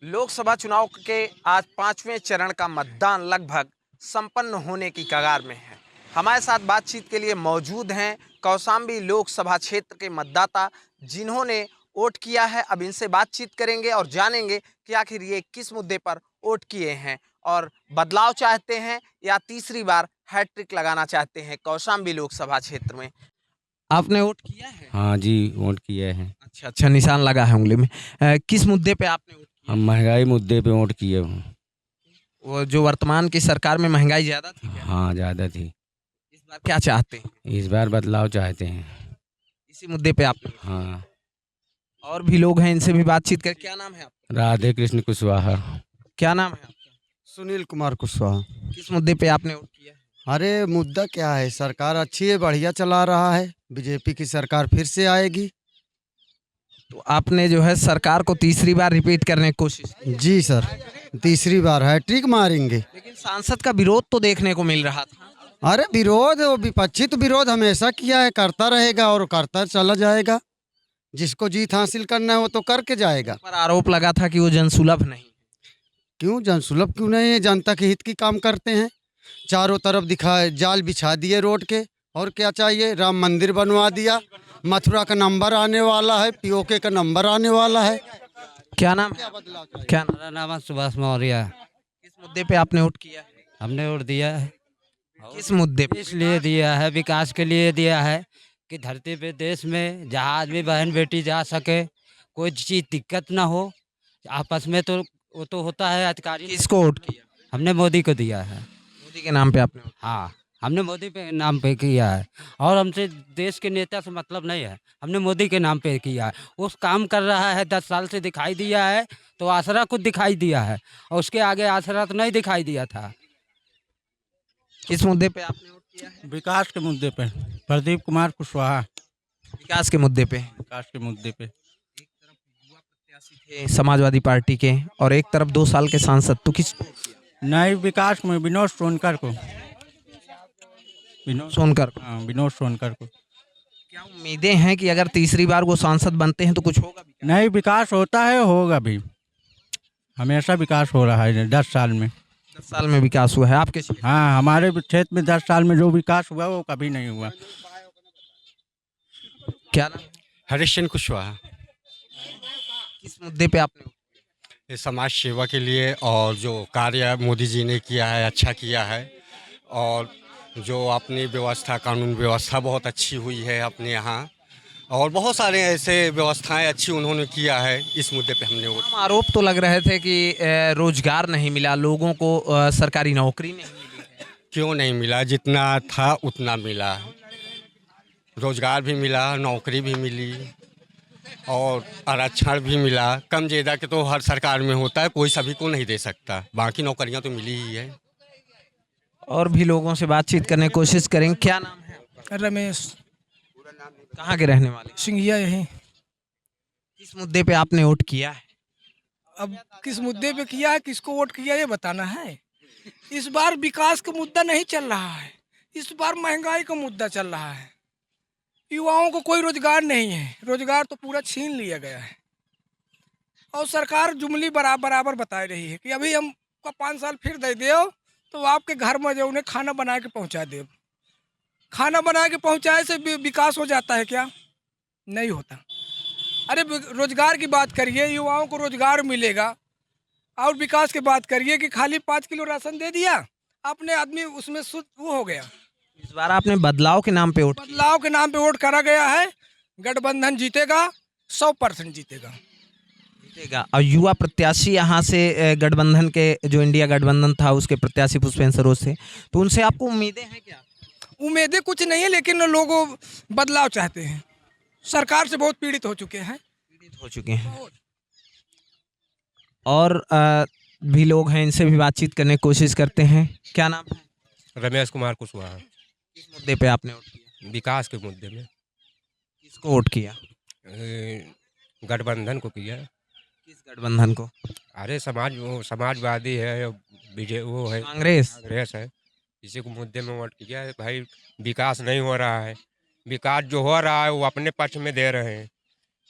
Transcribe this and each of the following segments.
लोकसभा चुनाव के आज 5वें चरण का मतदान लगभग संपन्न होने की कगार में है। हमारे साथ बातचीत के लिए मौजूद हैं कौशाम्बी लोकसभा क्षेत्र के मतदाता जिन्होंने वोट किया है। अब इनसे बातचीत करेंगे और जानेंगे कि आखिर ये किस मुद्दे पर वोट किए हैं और बदलाव चाहते हैं या तीसरी बार हैट्रिक लगाना चाहते हैं कौशाम्बी लोकसभा क्षेत्र में। आपने वोट किया है? हाँ जी, वोट किए हैं। अच्छा अच्छा, निशान लगा है उंगली में। किस मुद्दे पे आपने वोट किया? हम महंगाई मुद्दे पे वोट किए हूँ। वो जो वर्तमान की सरकार में महंगाई ज्यादा थी क्या? हाँ, ज़्यादा थी। इस बार क्या चाहते हैं? इस बार बदलाव चाहते हैं। इसी मुद्दे पे आपने। हाँ। और भी लोग हैं, इनसे भी बातचीत कर। क्या नाम है आपका? राधे कृष्ण कुशवाहा। क्या नाम है आपका? सुनील कुमार कुशवाहा। किस मुद्दे पे आपने वोट किया है? अरे मुद्दा क्या है, सरकार अच्छी है, बढ़िया चला रहा है। बीजेपी की सरकार फिर से आएगी। तो आपने जो है सरकार को तीसरी बार रिपीट करने की कोशिश की। जी सर, तीसरी बार हैट्रिक मारेंगे। लेकिन सांसद का विरोध तो देखने को मिल रहा था। अरे विरोध, वो विपक्षी तो विरोध हमेशा किया है, करता रहेगा और करता चला जाएगा। जिसको जीत हासिल करना है वो तो करके जाएगा। पर आरोप लगा था कि वो जनसुलभ नहीं। क्यों जनसुलभ क्यों नहीं है? जनता के हित की काम करते हैं। चारों तरफ दिखाए जाल बिछा दिए रोड के, और क्या चाहिए? राम मंदिर बनवा दिया, मथुरा का नंबर आने वाला है, पीओके का नंबर आने वाला है। क्या नाम है? क्या नाम? मेरा नाम है सुभाष मौर्य। किस मुद्दे पे आपने वोट किया है? हमने वोट दिया है। किस मुद्दे पे? इसलिए दिया है, विकास के लिए दिया है कि धरती पे देश में जहाँ आदमी बहन बेटी जा सके, कोई चीज़ दिक्कत ना हो आपस में। तो वो तो होता है अधिकारी। किसको वोट किया? हमने मोदी को दिया है। मोदी के नाम पे आपने वोट हाँ, हमने मोदी पे नाम पे किया है और हमसे देश के नेता से मतलब नहीं है। हमने मोदी के नाम पे किया है। उस काम कर रहा है, 10 साल से दिखाई दिया है तो आसरा कुछ दिखाई दिया है और उसके आगे आसरा तो नहीं दिखाई दिया था। किया? किस मुद्दे पे आपने वोट किया है? विकास के मुद्दे पे प्रदीप कुमार कुशवाहा। विकास के मुद्दे पे। विकास के मुद्दे पे एक तरफ युवा प्रत्याशी थे समाजवादी पार्टी के और एक तरफ 2 साल के सांसद, तो किसको वोट किया? नए विकास में विनोद सोनकर को। सोनकर। हाँ, विनोद सोनकर को। क्या उम्मीदें हैं कि अगर तीसरी बार वो सांसद बनते हैं तो कुछ होगा भी? नई विकास होता है, होगा भी। हमेशा विकास हो रहा है 10 साल में। 10 साल में विकास हुआ है आपके क्षेत्र? हाँ, हमारे क्षेत्र में 10 साल में जो विकास हुआ वो कभी नहीं हुआ। क्या नाम? हरीश कुशवाहा। किस मुद्दे पे आपने? ये समाज सेवा के लिए और जो कार्य मोदी जी ने किया है अच्छा किया है, और जो अपनी व्यवस्था कानून व्यवस्था बहुत अच्छी हुई है अपने यहाँ, और बहुत सारे ऐसे व्यवस्थाएं अच्छी उन्होंने किया है। इस मुद्दे पे हमने वोट। आरोप तो लग रहे थे कि रोजगार नहीं मिला लोगों को, सरकारी नौकरी नहीं मिली है। क्यों नहीं मिला? जितना था उतना मिला। रोजगार भी मिला, नौकरी भी मिली और आरक्षण भी मिला। कम ज्यादा के तो हर सरकार में होता है, कोई सभी को नहीं दे सकता। बाकी नौकरियां तो मिली ही है। और भी लोगों से बातचीत करने की कोशिश करेंगे। क्या नाम है आपका? रमेश कहाँ के रहने वाले? सिंघिया यही। किस मुद्दे पे आपने वोट किया है? अब किस मुद्दे पे किया है, किसको वोट किया, ये बताना है। इस बार विकास का मुद्दा नहीं चल रहा है, इस बार महंगाई का मुद्दा चल रहा है। युवाओं को कोई रोजगार नहीं है, रोजगार तो पूरा छीन लिया गया है। और सरकार जुमली बराबर बताई रही है कि अभी हम 5 साल फिर दे दो तो आपके घर में जो उन्हें खाना बना के पहुँचा दे। खाना बना के पहुँचाए से विकास हो जाता है क्या? नहीं होता। अरे रोजगार की बात करिए, युवाओं को रोजगार मिलेगा। और विकास की बात करिए कि खाली 5 किलो राशन दे दिया, अपने आदमी उसमें शुद्ध वो हो गया। इस बार आपने बदलाव के नाम पे वोट किया। बदलाव के नाम पे वोट करा गया है। गठबंधन जीतेगा, 100% जीतेगा। जीतेगा। और युवा प्रत्याशी यहाँ से गठबंधन के, जो इंडिया गठबंधन था उसके प्रत्याशी पुष्पेंद्र सरोज थे, तो उनसे आपको उम्मीदें हैं क्या? उम्मीदें कुछ नहीं है, लेकिन लोगों बदलाव चाहते हैं। सरकार से बहुत पीड़ित हो चुके हैं। पीड़ित हो चुके हैं। और भी लोग हैं, इनसे भी बातचीत करने की कोशिश करते हैं। क्या नाम है? रमेश कुमार कुशवाहा। किस मुद्दे पे आपने वोट किया? विकास के मुद्दे में। किसको वोट किया? गठबंधन को किया। किस गठबंधन को? अरे समाजवादी है, वो है कांग्रेस है। इसी को मुद्दे में वोट किया है। भाई विकास नहीं हो रहा है, विकास जो हो रहा है वो अपने पक्ष में दे रहे हैं,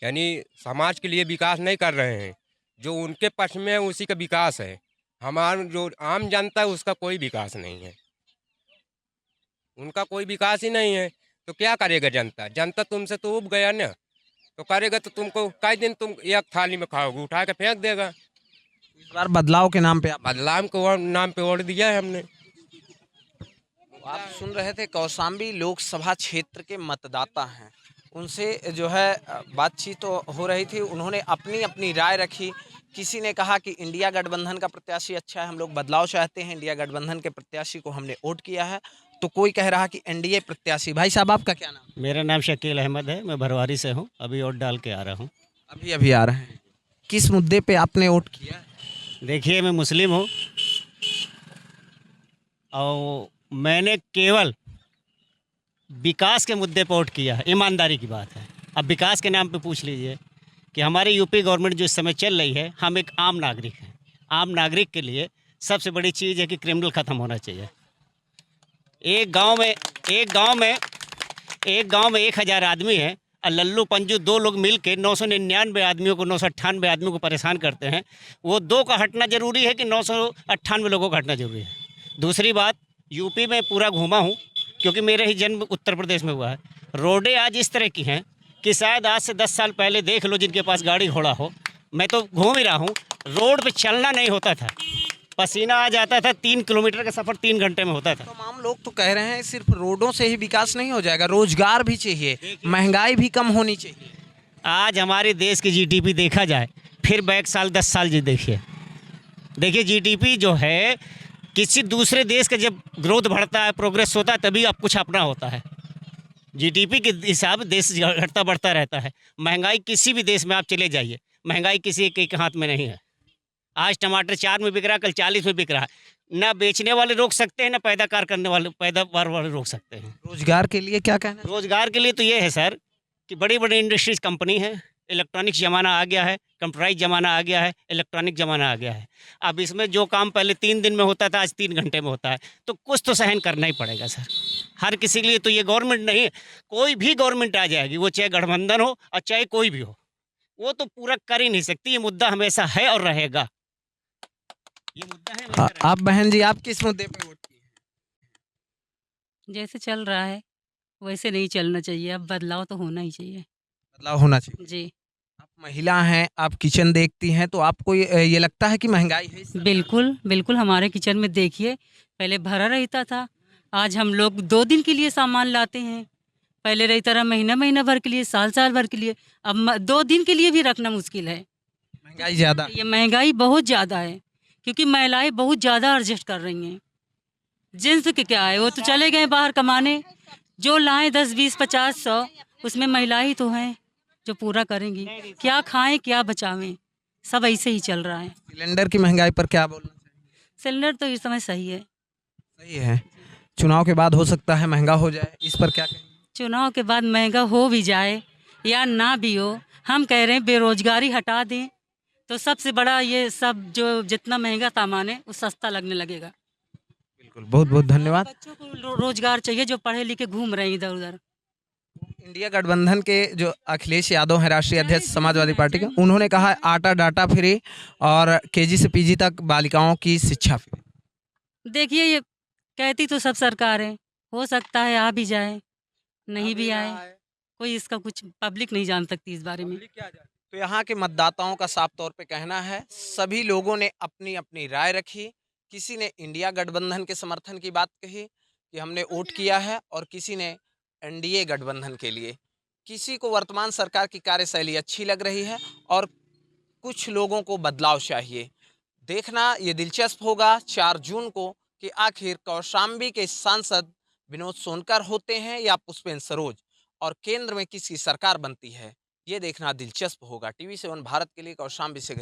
यानी समाज के लिए विकास नहीं कर रहे हैं। जो उनके पक्ष में है उसी का विकास है। हमारा जो आम जनता है उसका कोई विकास नहीं है, उनका कोई विकास ही नहीं है। तो क्या करेगा जनता? जनता तुमसे तो उब गया ना, तो करेगा तो तुमको कई दिन तुम एक थाली में खाओगे, उठा के फेंक देगा। इस बार बदलाव के नाम पे आप बदलाव के नाम पे वोट दिया है हमने। आप सुन रहे थे कौशाम्बी लोकसभा क्षेत्र के मतदाता हैं, उनसे जो है बातचीत तो हो रही थी। उन्होंने अपनी अपनी राय रखी। किसी ने कहा कि इंडिया गठबंधन का प्रत्याशी अच्छा है, हम लोग बदलाव चाहते हैं, इंडिया गठबंधन के प्रत्याशी को हमने वोट किया है। तो कोई कह रहा कि एनडीए प्रत्याशी। भाई साहब आपका क्या नाम? मेरा नाम शकील अहमद है, मैं भरवारी से हूँ, अभी वोट डाल के आ रहा हूँ। अभी अभी आ रहे हैं। किस मुद्दे पे आपने वोट किया है? देखिए, मैं मुस्लिम हूँ और मैंने केवल विकास के मुद्दे पर वोट किया है, ईमानदारी की बात है। अब विकास के नाम पे पूछ लीजिए कि हमारी यूपी गवर्नमेंट जो इस समय चल रही है, हम एक आम नागरिक हैं। आम नागरिक के लिए सबसे बड़ी चीज़ है कि क्रिमिनल ख़त्म होना चाहिए। एक गांव में 1000 आदमी है और लल्लू पंजू 2 लोग मिल के 999 आदमियों को 998 आदमियों को परेशान करते हैं। वो 2 का हटना ज़रूरी है कि 998 लोगों का हटना ज़रूरी है? दूसरी बात, यूपी में पूरा घूमा हूँ क्योंकि मेरा ही जन्म उत्तर प्रदेश में हुआ है। रोडें आज इस तरह की हैं कि शायद आज से 10 साल पहले देख लो जिनके पास गाड़ी घोड़ा हो। मैं तो घूम ही रहा हूँ, रोड पे चलना नहीं होता था, पसीना आ जाता था। 3 किलोमीटर का सफ़र 3 घंटे में होता था। तमाम लोग तो कह रहे हैं सिर्फ रोडों से ही विकास नहीं हो जाएगा, रोजगार भी चाहिए, महंगाई भी कम होनी चाहिए। आज हमारे देश की जीडीपी देखा जाए, फिर बैक साल 10 साल जी देखिए जीडीपी जो है, किसी दूसरे देश का जब ग्रोथ बढ़ता है, प्रोग्रेस होता है, तभी अब कुछ अपना होता है। जीडीपी के हिसाब देश घटता बढ़ता रहता है। महंगाई किसी भी देश में आप चले जाइए, महंगाई किसी के हाथ में नहीं है। आज टमाटर 4 में बिक रहा है, कल 40 में बिक रहा है। ना बेचने वाले रोक सकते हैं, ना पैदावार वाले रोक सकते हैं। रोजगार के लिए क्या कहना? रोजगार के लिए तो ये है सर कि बड़ी बड़ी इंडस्ट्रीज कंपनी है, इलेक्ट्रॉनिक्स ज़माना आ गया है, कंप्यूटराइज ज़माना आ गया है, इलेक्ट्रॉनिक ज़माना आ गया है। अब इसमें जो काम पहले 3 दिन में होता था, आज 3 घंटे में होता है। तो कुछ तो सहन करना ही पड़ेगा सर, हर किसी के लिए। तो ये गवर्नमेंट नहीं, कोई भी गवर्नमेंट आ जाएगी, वो चाहे गठबंधन हो और चाहे कोई भी हो, वो तो पूरा कर ही नहीं सकती। ये मुद्दा हमेशा है और रहेगा। ये मुद्दा है हमेशा रहेगा। आप बहन जी, आप किस मुद्दे पे वोट किए? जैसे चल रहा है वैसे नहीं चलना चाहिए, अब बदलाव तो होना ही चाहिए। बदलाव होना चाहिए। जी आप महिला हैं, आप किचन देखती हैं, तो आपको ये लगता है कि महंगाई है इस सरकार में? बिल्कुल बिल्कुल, हमारे किचन में देखिए पहले भरा रहता था, आज हम लोग 2 दिन के लिए सामान लाते हैं। पहले रहता रहा महीना महीना भर के लिए, साल साल भर के लिए, अब 2 दिन के लिए भी रखना मुश्किल है। महंगाई ज़्यादा। ये महंगाई बहुत ज़्यादा है क्योंकि महिलाएं बहुत ज़्यादा एडजस्ट कर रही हैं। जेंट्स के क्या है, वो तो चले गए बाहर कमाने, जो लाएं 10 20 50 100, उसमें महिलाएं ही तो हैं जो पूरा करेंगी। क्या खाएं क्या बचावें, सब ऐसे ही चल रहा है। सिलेंडर की महंगाई पर क्या बोलना चाहिए? सिलेंडर तो इस समय सही है। सही है। चुनाव के बाद हो सकता है महंगा हो जाए, इस पर क्या कहेंगे? चुनाव के बाद महंगा हो भी जाए या ना भी हो, हम कह रहे हैं बेरोजगारी हटा दें तो सबसे बड़ा ये सब जो जितना महंगा सामान है वो सस्ता लगने लगेगा। बिल्कुल, बहुत बहुत धन्यवाद। बच्चों को रोजगार चाहिए जो पढ़े लिखे घूम रहे हैं इधर उधर। इंडिया गठबंधन के जो अखिलेश यादव हैं, राष्ट्रीय अध्यक्ष समाजवादी पार्टी के, उन्होंने कहा है आटा डाटा फ्री और केजी से पीजी तक बालिकाओं की शिक्षा फ्री। देखिए ये कहती तो सब सरकार है, हो सकता है आ भी जाए, नहीं भी आए, कोई इसका कुछ पब्लिक नहीं जान सकती इस बारे में। तो यहाँ के मतदाताओं का साफ तौर पे कहना है, सभी लोगों ने अपनी अपनी राय रखी। किसी ने इंडिया गठबंधन के समर्थन की बात कही कि हमने वोट किया है, और किसी ने एनडीए गठबंधन के लिए। किसी को वर्तमान सरकार की कार्यशैली अच्छी लग रही है और कुछ लोगों को बदलाव चाहिए। देखना ये दिलचस्प होगा 4 जून को कि आखिर कौशाम्बी के सांसद विनोद सोनकर होते हैं या पुष्पेंद्र सरोज, और केंद्र में किसकी सरकार बनती है, ये देखना दिलचस्प होगा। टीवी 7 भारत के लिए कौशाम्बी से